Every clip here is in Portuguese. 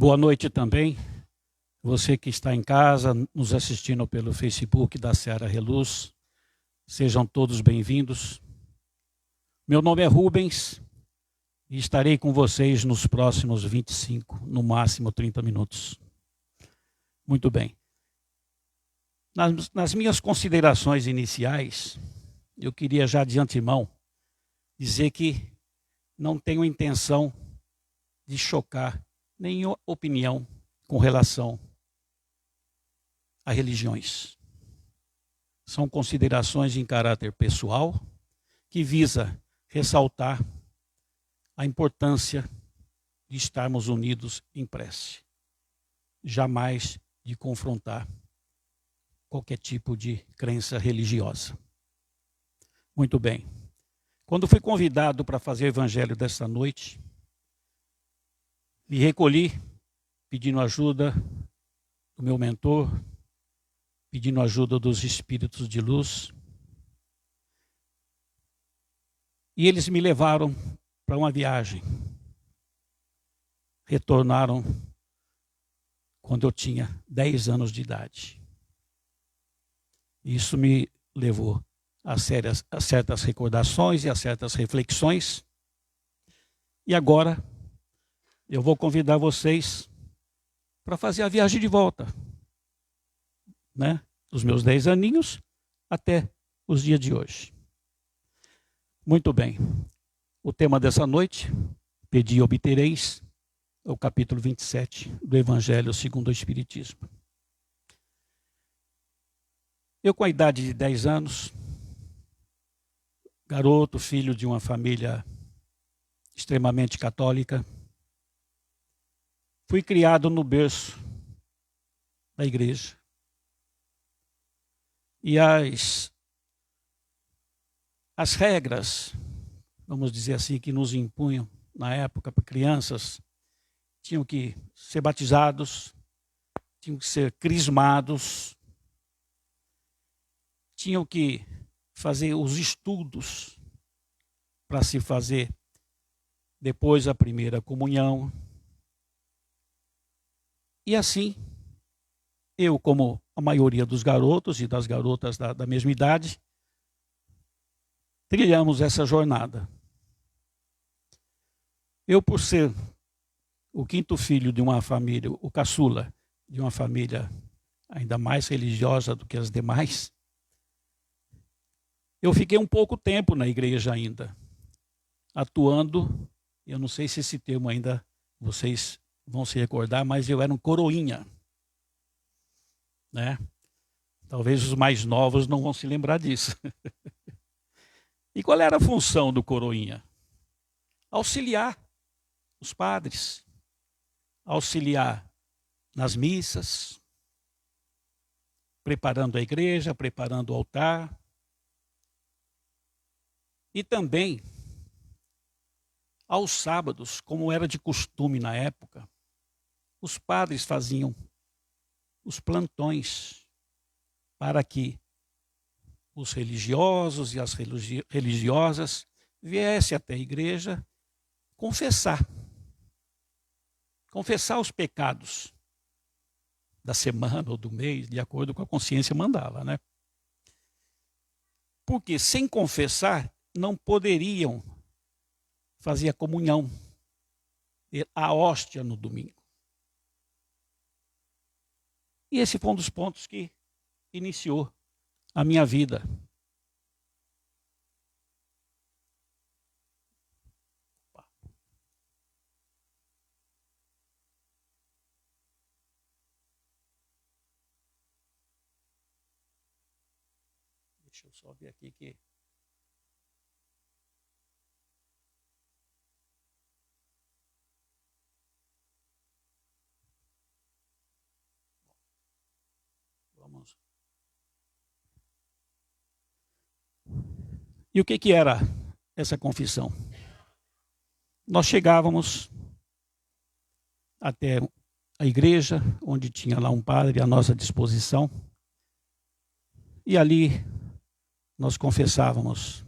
Boa noite também, você que está em casa, nos assistindo pelo Facebook da Seara Reluz, sejam todos bem-vindos. Meu nome é Rubens e estarei com vocês nos próximos 25, no máximo 30 minutos. Muito bem. Nas minhas considerações iniciais, eu queria já de antemão dizer que não tenho intenção de chocar nenhuma opinião com relação a religiões. São considerações em caráter pessoal que visa ressaltar a importância de estarmos unidos em prece. Jamais de confrontar qualquer tipo de crença religiosa. Muito bem. Quando fui convidado para fazer o evangelho desta noite, me recolhi pedindo ajuda do meu mentor, pedindo ajuda dos espíritos de luz. E eles me levaram para uma viagem. Retornaram quando eu tinha 10 anos de idade. Isso me levou a certas recordações e a certas reflexões. E agora eu vou convidar vocês para fazer a viagem de volta, né? Dos meus 10 aninhos até os dias de hoje. Muito bem. O tema dessa noite, pedi e obtereis, é o capítulo 27 do Evangelho segundo o Espiritismo. Eu, com a idade de 10 anos, garoto, filho de uma família extremamente católica, fui criado no berço da igreja. E as regras, vamos dizer assim, que nos impunham na época para crianças, tinham que ser batizados, tinham que ser crismados, tinham que fazer os estudos para se fazer depois a primeira comunhão. E assim, eu, como a maioria dos garotos e das garotas da mesma idade, trilhamos essa jornada. Eu, por ser o quinto filho de uma família, o caçula, de uma família ainda mais religiosa do que as demais, eu fiquei um pouco tempo na igreja ainda, atuando, eu não sei se esse termo ainda vocês vão se recordar, mas eu era um coroinha, né? Talvez os mais novos não vão se lembrar disso. E qual era a função do coroinha? Auxiliar os padres, auxiliar nas missas, preparando a igreja, preparando o altar. E também, aos sábados, como era de costume na época, os padres faziam os plantões para que os religiosos e as religiosas viessem até a igreja confessar os pecados da semana ou do mês, de acordo com a consciência mandava, né? Porque sem confessar não poderiam fazer a comunhão, a hóstia no domingo. E esse foi um dos pontos que iniciou a minha vida. Deixa eu só ver aqui que... Vamos. E o que era essa confissão? Nós chegávamos até a igreja, onde tinha lá um padre à nossa disposição, e ali nós confessávamos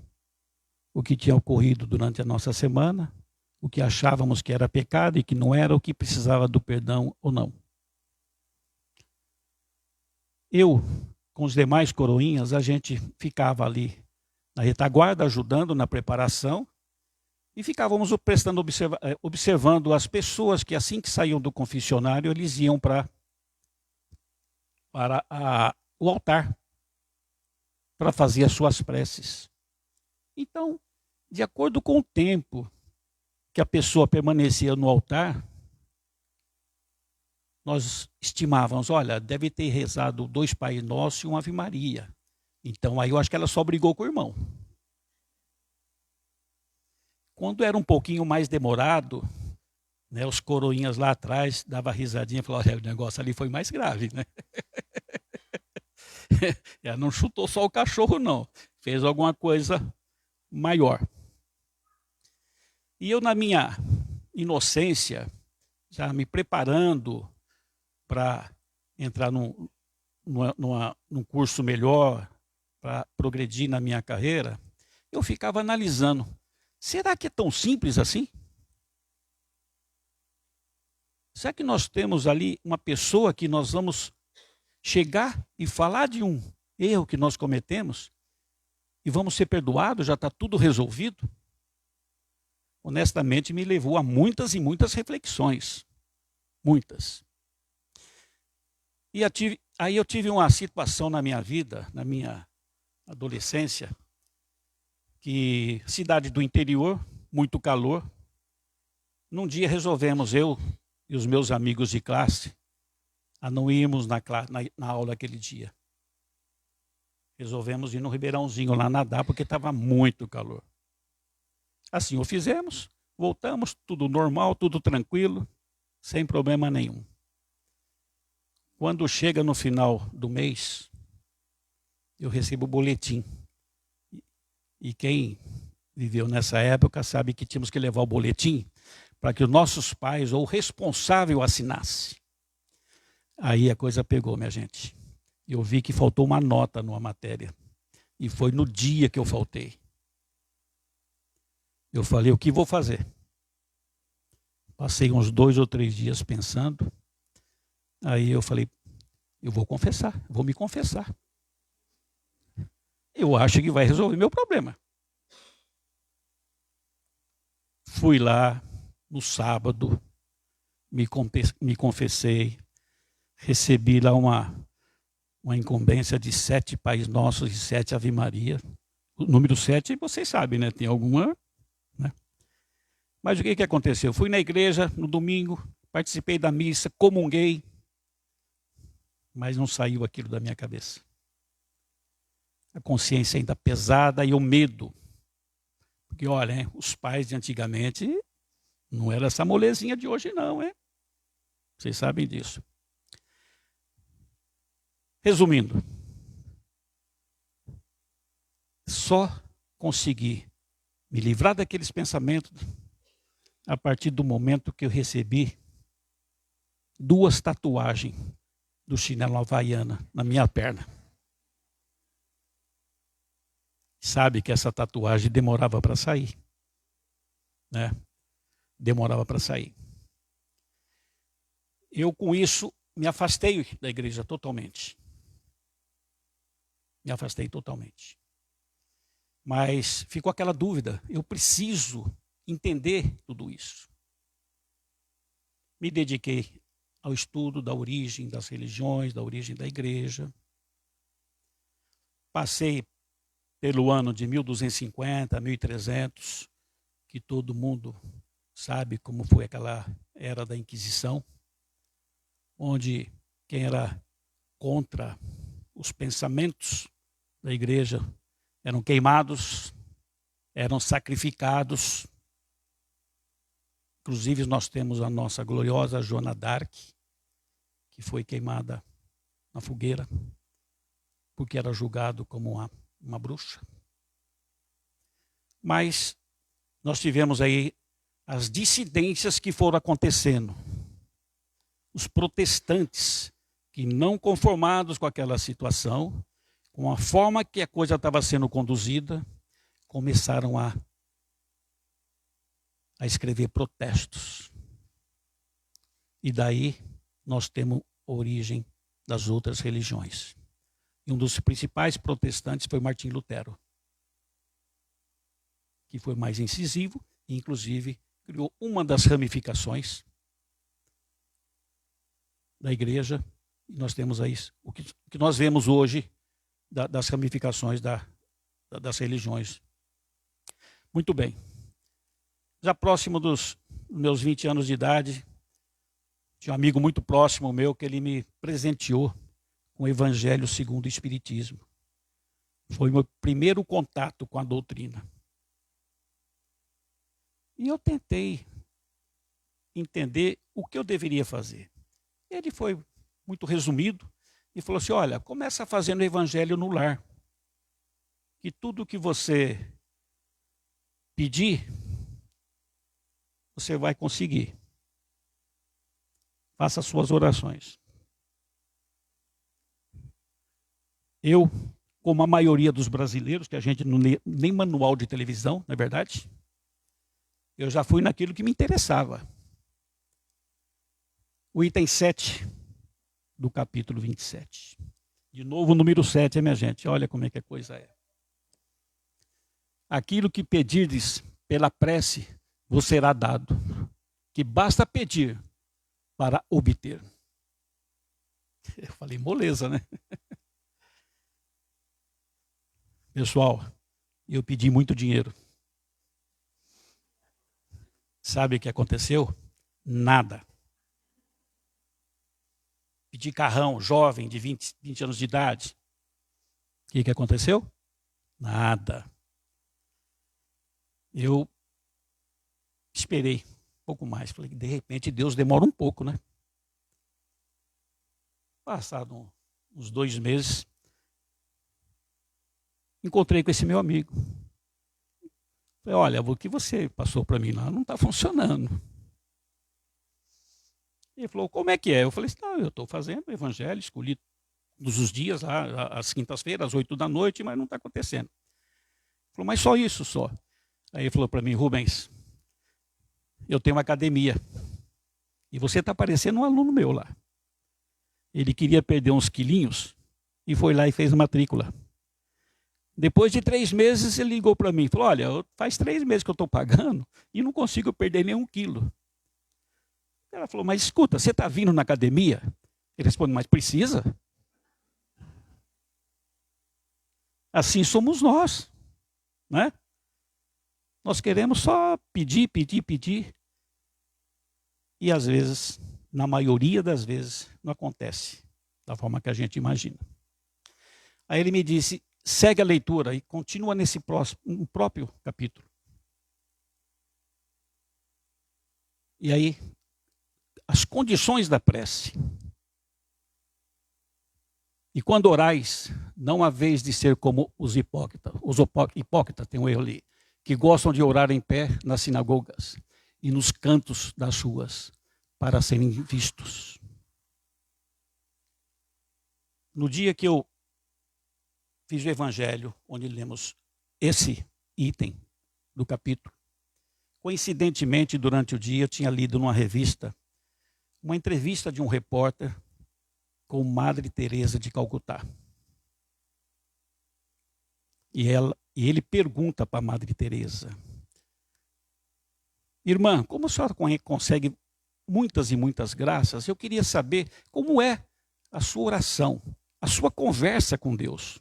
o que tinha ocorrido durante a nossa semana, o que achávamos que era pecado e que não era, o que precisava do perdão ou não. Eu, com os demais coroinhas, a gente ficava ali na retaguarda, ajudando na preparação, e ficávamos observando as pessoas que, assim que saíam do confessionário, eles iam para o altar para fazer as suas preces. Então, de acordo com o tempo que a pessoa permanecia no altar, nós estimávamos, olha, deve ter rezado 2 Pai Nosso e uma Ave Maria. Então, aí eu acho que ela só brigou com o irmão. Quando era um pouquinho mais demorado, né, os coroinhas lá atrás davam risadinha e falavam, olha, o negócio ali foi mais grave, né? Ela não chutou só o cachorro, não. Fez alguma coisa maior. E eu, na minha inocência, já me preparando para entrar num curso melhor, para progredir na minha carreira, eu ficava analisando. Será que é tão simples assim? Será que nós temos ali uma pessoa que nós vamos chegar e falar de um erro que nós cometemos e vamos ser perdoados, já está tudo resolvido? Honestamente, me levou a muitas e muitas reflexões. Muitas. E aí eu tive uma situação na minha vida, na minha adolescência, que cidade do interior, muito calor. Num dia resolvemos, eu e os meus amigos de classe, a não irmos na aula aquele dia. Resolvemos ir no Ribeirãozinho lá nadar, porque estava muito calor. Assim o fizemos, voltamos, tudo normal, tudo tranquilo, sem problema nenhum. Quando chega no final do mês, eu recebo o boletim. E quem viveu nessa época sabe que tínhamos que levar o boletim para que os nossos pais ou o responsável assinasse. Aí a coisa pegou, minha gente. Eu vi que faltou uma nota numa matéria. E foi no dia que eu faltei. Eu falei, o que vou fazer? Passei uns 2 ou 3 dias pensando. Aí eu falei, eu vou confessar, vou me confessar. Eu acho que vai resolver meu problema. Fui lá no sábado, me confessei, recebi lá uma incumbência de 7 Pais Nossos e 7 Ave Maria. O número 7, vocês sabem, né? Tem alguma, né? Mas o que aconteceu? Fui na igreja no domingo, participei da missa, comunguei, mas não saiu aquilo da minha cabeça. A consciência ainda pesada e o medo. Porque, olha, hein, os pais de antigamente não era essa molezinha de hoje não, hein? Vocês sabem disso. Resumindo, só consegui me livrar daqueles pensamentos a partir do momento que eu recebi 2 tatuagens do chinelo havaiana na minha perna. Sabe que essa tatuagem demorava para sair, né? Demorava para sair. Eu, com isso, me afastei da igreja totalmente. Me afastei totalmente. Mas ficou aquela dúvida, eu preciso entender tudo isso. Me dediquei ao estudo da origem das religiões, da origem da igreja. Passei pelo ano de 1250, 1300, que todo mundo sabe como foi aquela era da Inquisição, onde quem era contra os pensamentos da igreja eram queimados, eram sacrificados. Inclusive nós temos a nossa gloriosa Joana d'Arc, que foi queimada na fogueira, porque era julgado como uma bruxa. Mas nós tivemos aí as dissidências que foram acontecendo. Os protestantes que, não conformados com aquela situação, com a forma que a coisa estava sendo conduzida, começaram a a escrever protestos. E daí nós temos origem das outras religiões. E um dos principais protestantes foi Martim Lutero, que foi mais incisivo e, inclusive, criou uma das ramificações da igreja. E nós temos aí o que nós vemos hoje das ramificações das religiões. Muito bem. Já próximo dos meus 20 anos de idade, tinha um amigo muito próximo meu que ele me presenteou com o Evangelho segundo o Espiritismo. Foi o meu primeiro contato com a doutrina. E eu tentei entender o que eu deveria fazer. Ele foi muito resumido e falou assim: olha, começa fazendo o Evangelho no lar. Que tudo que você pedir, você vai conseguir. Faça as suas orações. Eu, como a maioria dos brasileiros, que a gente não lê nem manual de televisão, não é verdade? Eu já fui naquilo que me interessava. O item 7 do capítulo 27. De novo, o número 7, minha gente. Olha como é que a coisa é. Aquilo que pedirdes pela prece vos será dado, que basta pedir para obter. Eu falei moleza, né? Pessoal, eu pedi muito dinheiro. Sabe o que aconteceu? Nada. Pedi carrão, jovem, de 20 anos de idade. O que aconteceu? Nada. Eu esperei um pouco mais. Falei, de repente, Deus demora um pouco, né? Passado uns 2 meses, encontrei com esse meu amigo. Falei, olha, o que você passou para mim lá não está funcionando. Ele falou, como é que é? Eu falei, não, eu estou fazendo o evangelho, escolhi todos os dias, lá, às quintas-feiras, às 8 da noite, mas não está acontecendo. Ele falou, mas só isso, só. Aí ele falou para mim, Rubens, eu tenho uma academia e você está parecendo um aluno meu lá. Ele queria perder uns quilinhos e foi lá e fez matrícula. Depois de 3 meses, ele ligou para mim e falou, olha, faz 3 meses que eu estou pagando e não consigo perder nem 1 quilo. Ela falou, mas escuta, você está vindo na academia? Ele responde, mas precisa? Assim somos nós, né? Nós queremos só pedir, pedir, pedir. E às vezes, na maioria das vezes, não acontece da forma que a gente imagina. Aí ele me disse, segue a leitura e continua no próprio capítulo. E aí, as condições da prece. E quando orais, não há vez de ser como os hipócritas. Os hipócritas, tem um erro ali, que gostam de orar em pé nas sinagogas e nos cantos das ruas para serem vistos. No dia que eu fiz o evangelho, onde lemos esse item do capítulo, coincidentemente, durante o dia, eu tinha lido numa revista uma entrevista de um repórter com Madre Teresa de Calcutá. E ele pergunta para a Madre Teresa, irmã, como a senhora consegue muitas e muitas graças? Eu queria saber como é a sua oração, a sua conversa com Deus.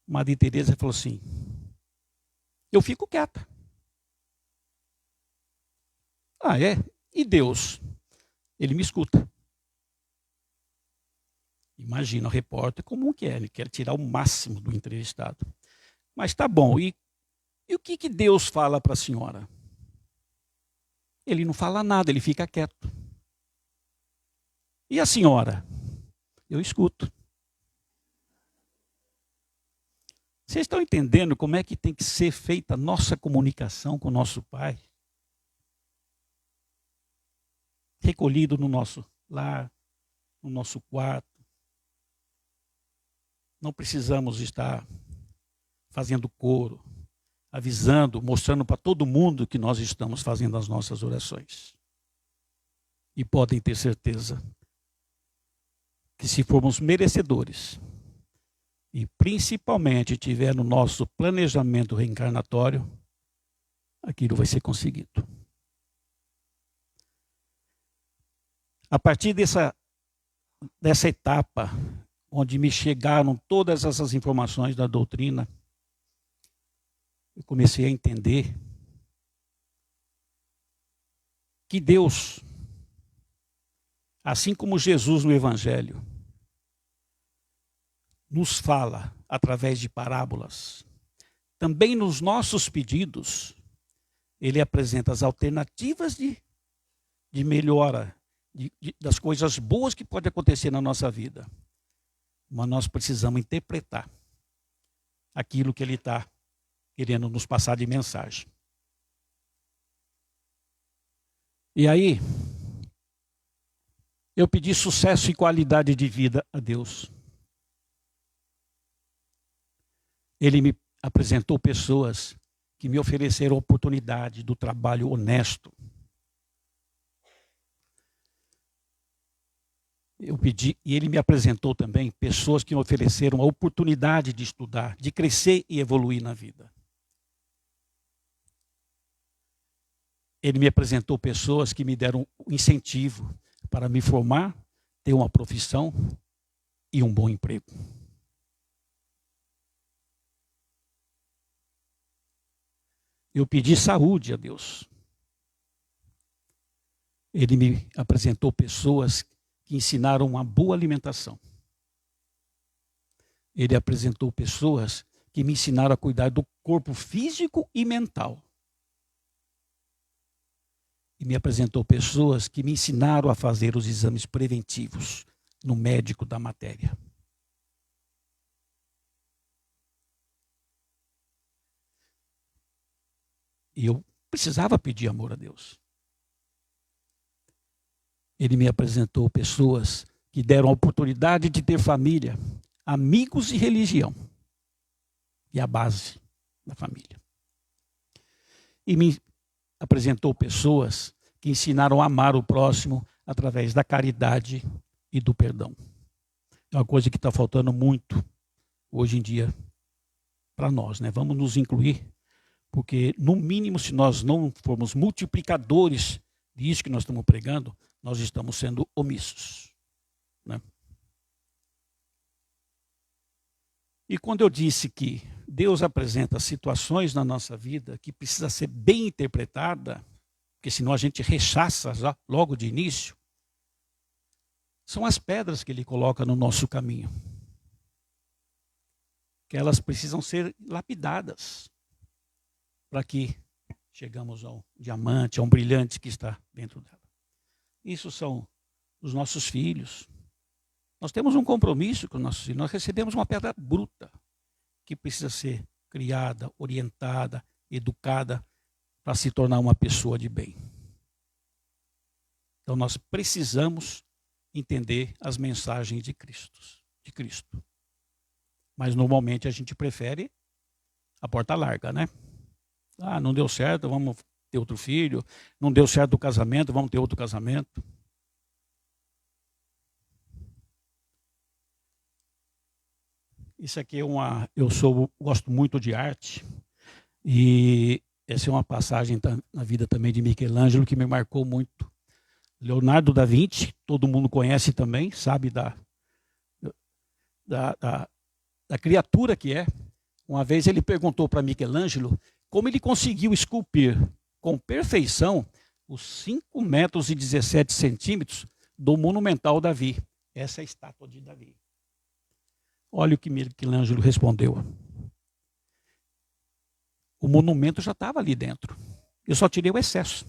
Madre Teresa falou assim, eu fico quieta. Ah, é? E Deus? Ele me escuta. Imagina o repórter como que é, ele quer tirar o máximo do entrevistado. Mas tá bom, e o que Deus fala para a senhora? Ele não fala nada, ele fica quieto. E a senhora? Eu escuto. Vocês estão entendendo como é que tem que ser feita a nossa comunicação com o nosso Pai? Recolhido no nosso lar, no nosso quarto. Não precisamos estar fazendo coro, avisando, mostrando para todo mundo que nós estamos fazendo as nossas orações. E podem ter certeza que se formos merecedores, e principalmente tiver no nosso planejamento reencarnatório, aquilo vai ser conseguido. A partir dessa etapa, onde me chegaram todas essas informações da doutrina, eu comecei a entender que Deus, assim como Jesus no Evangelho, nos fala através de parábolas, também nos nossos pedidos, Ele apresenta as alternativas de melhora, das coisas boas que podem acontecer na nossa vida. Mas nós precisamos interpretar aquilo que Ele está querendo nos passar de mensagem. E aí, eu pedi sucesso e qualidade de vida a Deus. Ele me apresentou pessoas que me ofereceram a oportunidade do trabalho honesto. Eu pedi, e ele me apresentou também pessoas que me ofereceram a oportunidade de estudar, de crescer e evoluir na vida. Ele me apresentou pessoas que me deram incentivo para me formar, ter uma profissão e um bom emprego. Eu pedi saúde a Deus. Ele me apresentou pessoas que ensinaram uma boa alimentação. Ele apresentou pessoas que me ensinaram a cuidar do corpo físico e mental. E me apresentou pessoas que me ensinaram a fazer os exames preventivos no médico da matéria. E eu precisava pedir amor a Deus. Ele me apresentou pessoas que deram a oportunidade de ter família, amigos e religião. E a base da família. E me apresentou pessoas que ensinaram a amar o próximo através da caridade e do perdão. É uma coisa que está faltando muito hoje em dia para nós, né? Vamos nos incluir, porque no mínimo, se nós não formos multiplicadores disso que nós estamos pregando, nós estamos sendo omissos, né? E quando eu disse que Deus apresenta situações na nossa vida que precisa ser bem interpretada, porque senão a gente rechaça já logo de início, são as pedras que Ele coloca no nosso caminho. Que elas precisam ser lapidadas para que chegamos ao diamante, a um brilhante que está dentro dela. Isso são os nossos filhos. Nós temos um compromisso com os nossos filhos. Nós recebemos uma pedra bruta que precisa ser criada, orientada, educada para se tornar uma pessoa de bem. Então nós precisamos entender as mensagens de Cristo. Mas normalmente a gente prefere a porta larga, né? Ah, não deu certo, vamos ter outro filho. Não deu certo o casamento, vamos ter outro casamento. Isso aqui é gosto muito de arte. E essa é uma passagem na vida também de Michelangelo que me marcou muito. Leonardo da Vinci, todo mundo conhece também, sabe da criatura que é. Uma vez ele perguntou para Michelangelo como ele conseguiu esculpir com perfeição os 5 metros e 17 centímetros do monumental Davi. Essa é a estátua de Davi. Olha o que Michelangelo respondeu. O monumento já estava ali dentro. Eu só tirei o excesso.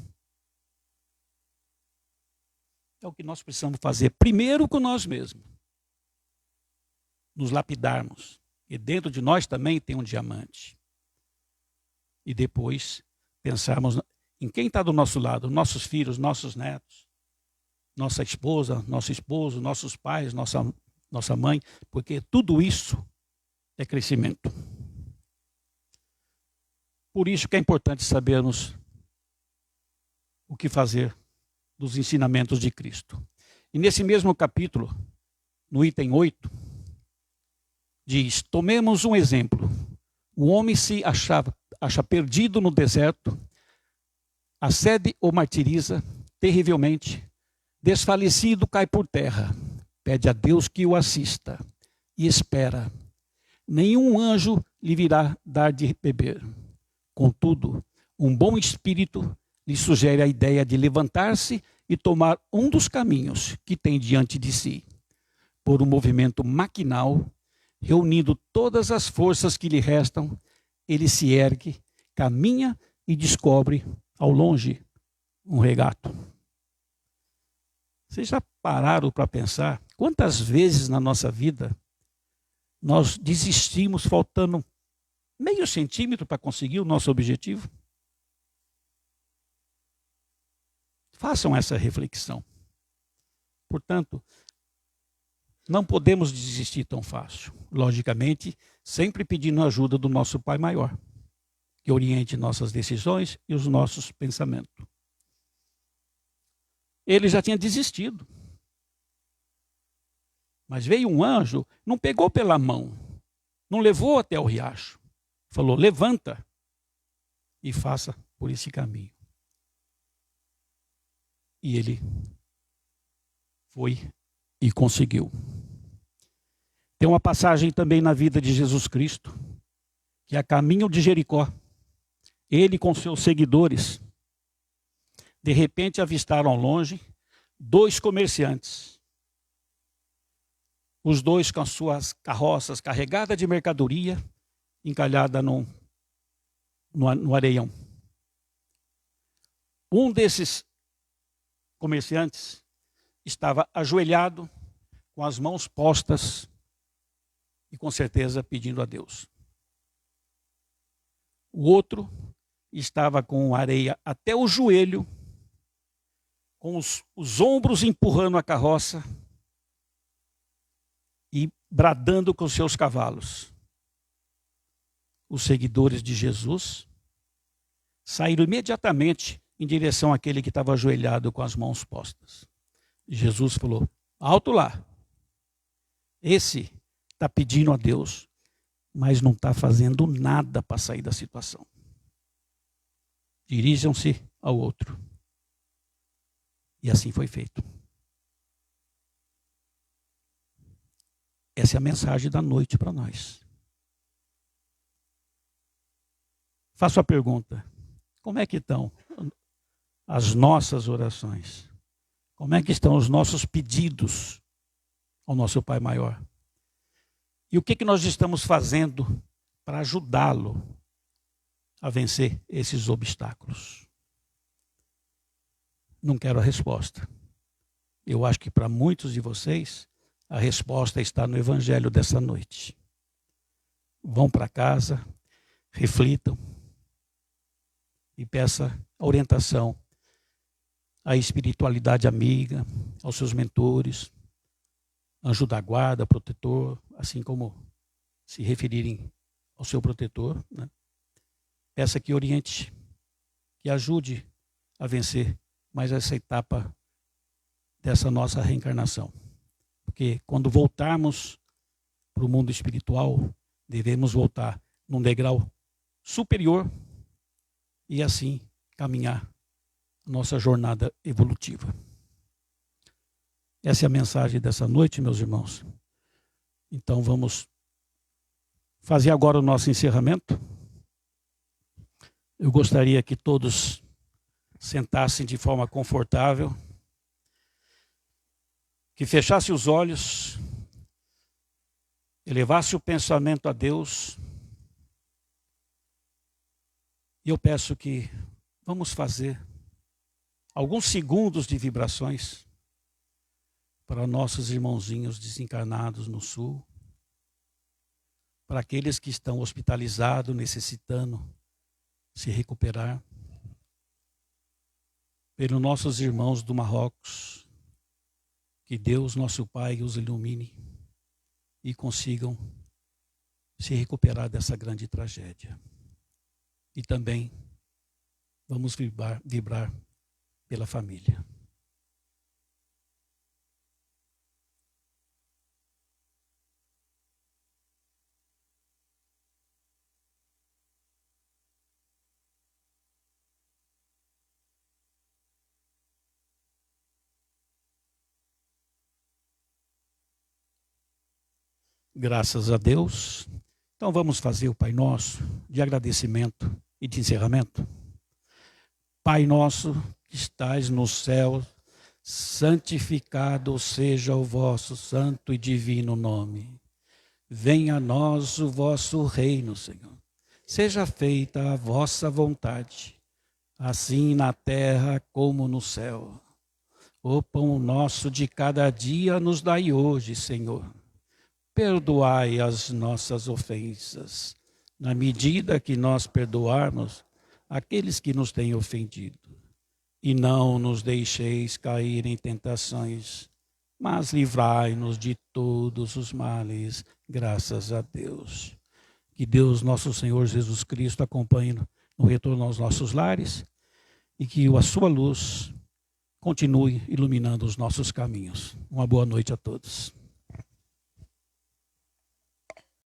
É o que nós precisamos fazer. Primeiro com nós mesmos. Nos lapidarmos. E dentro de nós também tem um diamante. E depois pensarmos em quem está do nosso lado. Nossos filhos, nossos netos. Nossa esposa, nosso esposo, nossos pais, nossa mãe. Porque tudo isso é crescimento. Por isso que é importante sabermos o que fazer dos ensinamentos de Cristo. E nesse mesmo capítulo, no item 8, diz: tomemos um exemplo. O homem se acha perdido no deserto, assede ou martiriza terrivelmente, desfalecido cai por terra, pede a Deus que o assista e espera. Nenhum anjo lhe virá dar de beber. Contudo, um bom espírito lhe sugere a ideia de levantar-se e tomar um dos caminhos que tem diante de si. Por um movimento maquinal, reunindo todas as forças que lhe restam, ele se ergue, caminha e descobre ao longe um regato. Vocês já pararam para pensar quantas vezes na nossa vida nós desistimos faltando meio centímetro para conseguir o nosso objetivo? Façam essa reflexão. Portanto, não podemos desistir tão fácil. Logicamente, sempre pedindo a ajuda do nosso Pai Maior, que oriente nossas decisões e os nossos pensamentos. Ele já tinha desistido. Mas veio um anjo, não pegou pela mão, não levou até o riacho. Falou: levanta e faça por esse caminho. E ele foi e conseguiu. Tem uma passagem também na vida de Jesus Cristo, que é a caminho de Jericó. Ele com seus seguidores, de repente avistaram ao longe 2 comerciantes. Os 2 com as suas carroças carregadas de mercadoria, encalhada no areião. Um desses comerciantes estava ajoelhado, com as mãos postas e com certeza pedindo a Deus. O outro estava com areia até o joelho, com os ombros empurrando a carroça e bradando com seus cavalos. Os seguidores de Jesus saíram imediatamente em direção àquele que estava ajoelhado com as mãos postas. Jesus falou: alto lá. Esse está pedindo a Deus, mas não está fazendo nada para sair da situação. Dirijam-se ao outro. E assim foi feito. Essa é a mensagem da noite para nós. Faço a pergunta: como é que estão as nossas orações? Como é que estão os nossos pedidos ao nosso Pai Maior? E o que nós estamos fazendo para ajudá-lo a vencer esses obstáculos? Não quero a resposta. Eu acho que para muitos de vocês, a resposta está no Evangelho dessa noite. Vão para casa, reflitam e peça orientação à espiritualidade amiga, aos seus mentores, anjo da guarda, protetor, assim como se referirem ao seu protetor, né? Peça que oriente, que ajude a vencer mais essa etapa dessa nossa reencarnação. Porque quando voltarmos para o mundo espiritual, devemos voltar num degrau superior e assim caminhar a nossa jornada evolutiva. Essa é a mensagem dessa noite, meus irmãos. Então vamos fazer agora o nosso encerramento. Eu gostaria que todos sentassem de forma confortável, que fechasse os olhos, elevasse o pensamento a Deus. E eu peço que vamos fazer alguns segundos de vibrações para nossos irmãozinhos desencarnados no sul, para aqueles que estão hospitalizados, necessitando se recuperar, pelos nossos irmãos do Marrocos, que Deus, nosso Pai, os ilumine e consigam se recuperar dessa grande tragédia. e também vamos vibrar pela família. Graças a Deus. Então vamos fazer o Pai Nosso de agradecimento e de encerramento. Pai nosso que estais no céu, santificado seja o vosso santo e divino nome. Venha a nós o vosso reino, Senhor. Seja feita a vossa vontade, assim na terra como no céu. O pão nosso de cada dia nos dai hoje, Senhor. Perdoai as nossas ofensas, na medida que nós perdoarmos aqueles que nos têm ofendido. E não nos deixeis cair em tentações, mas livrai-nos de todos os males, graças a Deus. Que Deus, nosso Senhor Jesus Cristo, acompanhe no retorno aos nossos lares e que a sua luz continue iluminando os nossos caminhos. Uma boa noite a todos.